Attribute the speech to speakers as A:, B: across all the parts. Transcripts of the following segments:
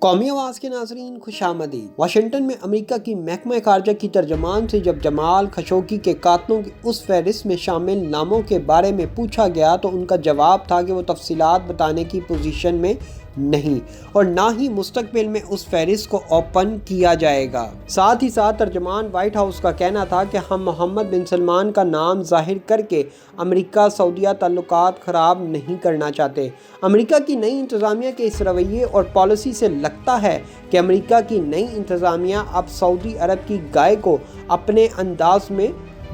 A: قومی آواز کے ناظرین خوش آمدید۔ واشنگٹن میں امریکہ کی محکمہ خارجہ کی ترجمان سے جب جمال خشوگی کے قاتلوں کی اس فہرست میں شامل ناموں کے بارے میں پوچھا گیا تو ان کا جواب تھا کہ وہ تفصیلات بتانے کی پوزیشن میں نہیں اور نہ ہی مستقبل میں اس فہرست کو اوپن کیا جائے گا۔ ساتھ ہی ساتھ ترجمان وائٹ ہاؤس کا کہنا تھا کہ ہم محمد بن سلمان کا نام ظاہر کر کے امریکہ سعودیہ تعلقات خراب نہیں کرنا چاہتے۔ امریکہ کی نئی انتظامیہ کے اس رویے اور پالیسی سے لگتا ہے کہ امریکہ کی نئی انتظامیہ اب سعودی عرب کی گائے کو اپنے انداز میں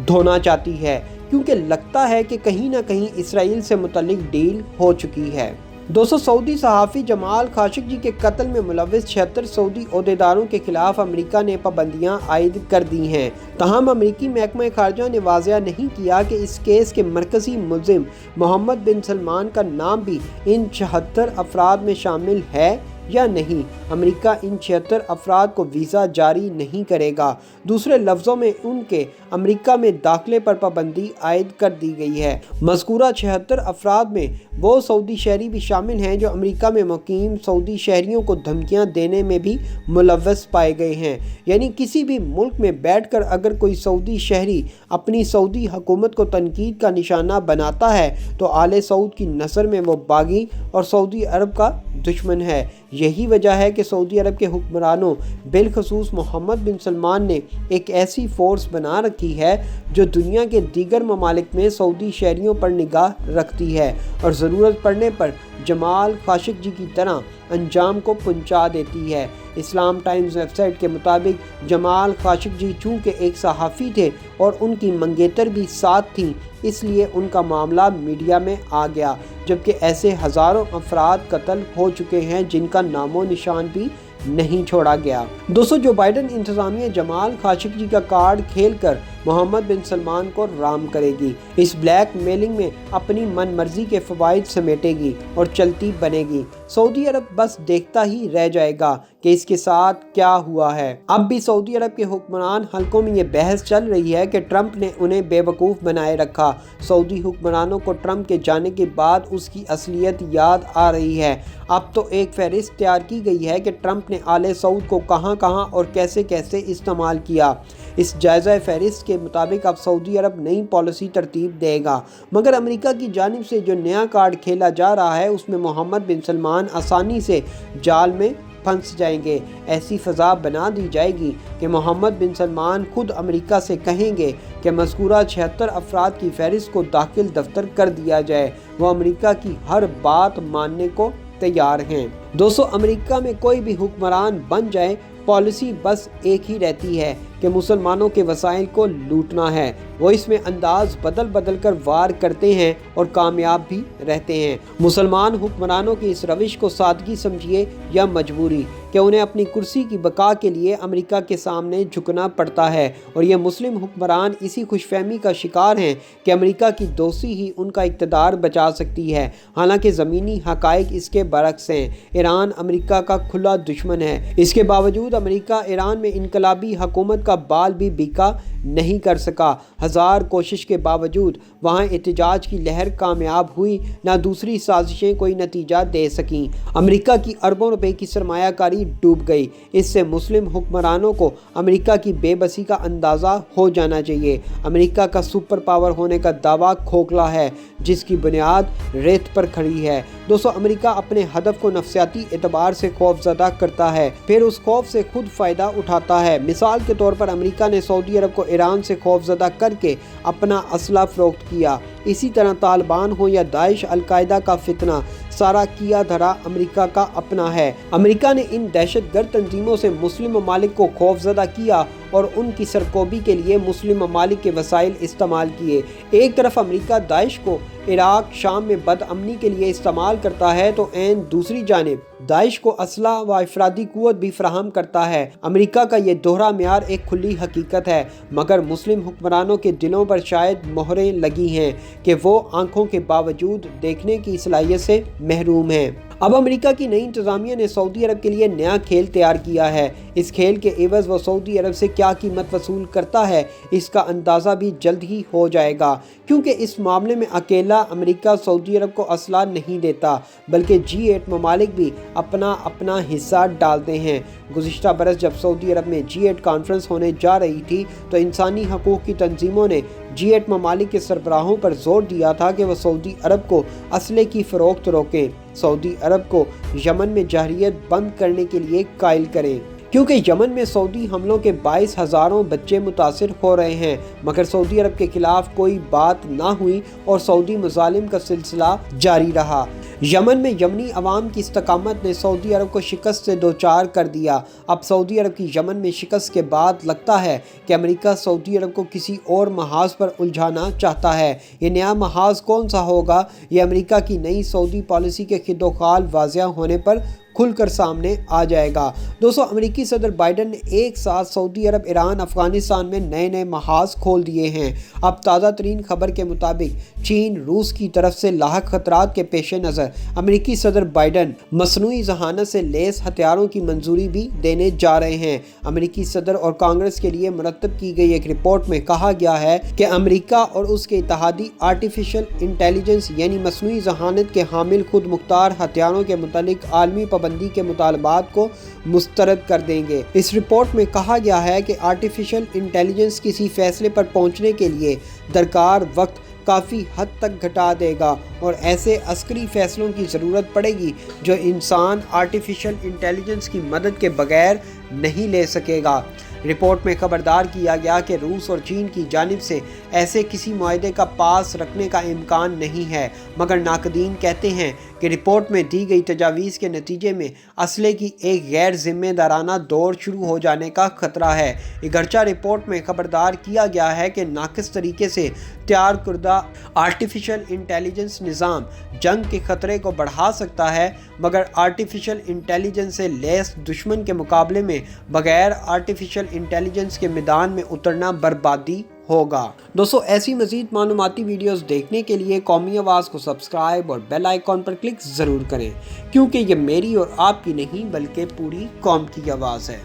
A: دھونا چاہتی ہے، کیونکہ لگتا ہے کہ کہیں نہ کہیں اسرائیل سے متعلق ڈیل ہو چکی ہے۔ سعودی صحافی جمال خاشقجی کے قتل میں ملوث 76 سعودی عہدیداروں کے خلاف امریکا نے پابندیاں عائد کر دی ہیں۔ تاہم امریکی محکمہ خارجہ نے واضح نہیں کیا کہ اس کیس کے مرکزی ملزم محمد بن سلمان کا نام بھی ان 76 افراد میں شامل ہے یا نہیں۔ امریکہ ان 76 افراد کو ویزا جاری نہیں کرے گا۔ دوسرے لفظوں میں ان کے امریکہ میں داخلے پر پابندی عائد کر دی گئی ہے۔ مذکورہ 76 افراد میں وہ سعودی شہری بھی شامل ہیں جو امریکہ میں مقیم سعودی شہریوں کو دھمکیاں دینے میں بھی ملوث پائے گئے ہیں۔ یعنی کسی بھی ملک میں بیٹھ کر اگر کوئی سعودی شہری اپنی سعودی حکومت کو تنقید کا نشانہ بناتا ہے تو آل سعود کی نظر میں وہ باغی اور سعودی عرب کا دشمن ہے۔ یہی وجہ ہے کہ سعودی عرب کے حکمرانوں بالخصوص محمد بن سلمان نے ایک ایسی فورس بنا رکھی ہے جو دنیا کے دیگر ممالک میں سعودی شہریوں پر نگاہ رکھتی ہے اور ضرورت پڑنے پر جمال خاشقجی کی طرح انجام کو پہنچا دیتی ہے۔ اسلام ٹائمز ویب سائٹ کے مطابق جمال خاشقجی چونکہ ایک صحافی تھے اور ان کی منگیتر بھی ساتھ تھیں، اس لیے ان کا معاملہ میڈیا میں آ گیا، جبکہ ایسے ہزاروں افراد قتل ہو چکے ہیں جن کا نام و نشان بھی نہیں چھوڑا گیا۔ جو بائیڈن انتظامیہ جمال خاشقجی کا کارڈ کھیل کر محمد بن سلمان کو رام کرے گی، اس بلیک میلنگ میں اپنی من مرضی کے فوائد سمیٹے گی اور چلتی بنے گی۔ سعودی عرب بس دیکھتا ہی رہ جائے گا کہ اس کے ساتھ کیا ہوا ہے۔ اب بھی سعودی عرب کے حکمران حلقوں میں یہ بحث چل رہی ہے کہ ٹرمپ نے انہیں بے وقوف بنائے رکھا۔ سعودی حکمرانوں کو ٹرمپ کے جانے کے بعد اس کی اصلیت یاد آ رہی ہے۔ اب تو ایک فہرست تیار کی گئی ہے کہ ٹرمپ نے آل سعود کو کہاں کہاں اور کیسے کیسے استعمال کیا۔ اس جائزہ فہرست کے مطابق اب سعودی عرب نئی پالیسی ترتیب دے گا، مگر امریکہ کی جانب سے جو نیا کارڈ کھیلا جا رہا ہے اس میں محمد بن سلمان آسانی سے جال میں پھنس جائیں گے۔ ایسی فضا بنا دی جائے گی کہ محمد بن سلمان خود امریکہ سے کہیں گے کہ مذکورہ 76 افراد کی فہرست کو داخل دفتر کر دیا جائے۔ وہ امریکہ کی ہر بات ماننے کو تیار ہیں۔ امریکہ میں کوئی بھی حکمران بن جائے، پالیسی بس ایک ہی رہتی ہے کہ مسلمانوں کے وسائل کو لوٹنا ہے۔ وہ اس میں انداز بدل کر وار کرتے ہیں اور کامیاب بھی رہتے ہیں۔ مسلمان حکمرانوں کی اس روش کو سادگی سمجھیے یا مجبوری کہ انہیں اپنی کرسی کی بقا کے لیے امریکہ کے سامنے جھکنا پڑتا ہے، اور یہ مسلم حکمران اسی خوش فہمی کا شکار ہیں کہ امریکہ کی دوستی ہی ان کا اقتدار بچا سکتی ہے، حالانکہ زمینی حقائق اس کے برعکس ہیں۔ ایران امریکہ کا کھلا دشمن ہے۔ اس کے باوجود امریکہ ایران میں انقلابی حکومت کا بال بھی بیکا نہیں کر سکا۔ ہزار کوشش کے باوجود وہاں احتجاج کی لہر کامیاب ہوئی نہ دوسری سازشیں کوئی نتیجہ دے سکیں۔ امریکہ کی اربوں روپے کی سرمایہ کاری ڈوب گئی۔ اس سے مسلم حکمرانوں کو امریکہ کی بے بسی کا اندازہ ہو جانا چاہیے۔ امریکہ کا سپر پاور ہونے کا دعویٰ کھوکھلا ہے جس کی بنیاد ریت پر کھڑی ہے۔ امریکہ اپنے ہدف کو نفسیاتی اعتبار سے خوف زدہ کرتا ہے، پھر اس خوف سے خود فائدہ اٹھاتا ہے۔ مثال کے طور پر امریکہ نے سعودی عرب کو ایران سے خوف زدہ کر کے اپنا اسلحہ فروخت کیا۔ اسی طرح طالبان ہو یا داعش، القاعدہ کا فتنہ، سارا کیا دھرا امریکہ کا اپنا ہے۔ امریکہ نے ان دہشت گرد تنظیموں سے مسلم ممالک کو خوف زدہ کیا اور ان کی سرکوبی کے لیے مسلم ممالک کے وسائل استعمال کیے۔ ایک طرف امریکہ داعش کو عراق شام میں بد امنی کے لیے استعمال کرتا ہے تو عین دوسری جانب داعش کو اسلحہ و افرادی قوت بھی فراہم کرتا ہے۔ امریکہ کا یہ دوہرا معیار ایک کھلی حقیقت ہے، مگر مسلم حکمرانوں کے دلوں پر شاید مہریں لگی ہیں کہ وہ آنکھوں کے باوجود دیکھنے کی صلاحیت سے محروم ہیں۔ اب امریکہ کی نئی انتظامیہ نے سعودی عرب کے لیے نیا کھیل تیار کیا ہے۔ اس کھیل کے عوض وہ سعودی عرب سے کیا قیمت وصول کرتا ہے، اس کا اندازہ بھی جلد ہی ہو جائے گا، کیونکہ اس معاملے میں اکیلا امریکہ سعودی عرب کو اسلحہ نہیں دیتا، بلکہ G8 ممالک بھی اپنا حصہ ڈالتے ہیں۔ گزشتہ برس جب سعودی عرب میں G8 کانفرنس ہونے جا رہی تھی تو انسانی حقوق کی تنظیموں نے G8 ممالک کے سربراہوں پر زور دیا تھا کہ وہ سعودی عرب کو اسلحے کی فروخت روکیں، سعودی عرب کو یمن میں جارحیت بند کرنے کے لیے قائل کریں، کیونکہ یمن میں سعودی حملوں کے باعث ہزاروں بچے متاثر ہو رہے ہیں، مگر سعودی عرب کے خلاف کوئی بات نہ ہوئی اور سعودی مظالم کا سلسلہ جاری رہا۔ یمن میں یمنی عوام کی استقامت نے سعودی عرب کو شکست سے دوچار کر دیا۔ اب سعودی عرب کی یمن میں شکست کے بعد لگتا ہے کہ امریکہ سعودی عرب کو کسی اور محاذ پر الجھانا چاہتا ہے۔ یہ نیا محاذ کون سا ہوگا، یہ امریکہ کی نئی سعودی پالیسی کے خد و خال واضح ہونے پر کھل کر سامنے آ جائے گا۔ دوستو، امریکی صدر بائیڈن نے ایک ساتھ سعودی عرب، ایران، افغانستان میں نئے محاذ کھول دیے ہیں۔ اب تازہ ترین خبر کے مطابق چین، روس کی طرف سے لاحق خطرات کے پیش نظر امریکی صدر بائیڈن مصنوعی ذہانت سے لیس ہتھیاروں کی منظوری بھی دینے جا رہے ہیں۔ امریکی صدر اور کانگریس کے لیے مرتب کی گئی ایک رپورٹ میں کہا گیا ہے کہ امریکہ اور اس کے اتحادی آرٹیفیشل انٹیلیجنس یعنی مصنوعی ذہانت کے حامل خود مختار ہتھیاروں کے متعلق عالمی پابندی کے مطالبات کو مسترد کر دیں گے۔ اس رپورٹ میں کہا گیا ہے کہ آرٹیفیشل انٹیلیجنس کسی فیصلے پر پہنچنے کے لیے درکار وقت کافی حد تک گھٹا دے گا اور ایسے عسکری فیصلوں کی ضرورت پڑے گی جو انسان آرٹیفیشل انٹیلیجنس کی مدد کے بغیر نہیں لے سکے گا۔ رپورٹ میں خبردار کیا گیا کہ روس اور چین کی جانب سے ایسے کسی معاہدے کا پاس رکھنے کا امکان نہیں ہے، مگر ناقدین کہتے ہیں کہ رپورٹ میں دی گئی تجاویز کے نتیجے میں اسلحے کی ایک غیر ذمہ دارانہ دور شروع ہو جانے کا خطرہ ہے۔ اگرچہ رپورٹ میں خبردار کیا گیا ہے کہ ناقص طریقے سے تیار کردہ آرٹیفیشل انٹیلیجنس نظام جنگ کے خطرے کو بڑھا سکتا ہے، مگر آرٹیفیشل انٹیلیجنس سے لیس دشمن کے مقابلے میں بغیر آرٹیفیشل انٹیلیجنس کے میدان میں اترنا بربادی ہوگا۔ دوستو، ایسی مزید معلوماتی ویڈیوز دیکھنے کے لیے قومی آواز کو سبسکرائب اور بیل آئیکن پر کلک ضرور کریں، کیونکہ یہ میری اور آپ کی نہیں بلکہ پوری قوم کی آواز ہے۔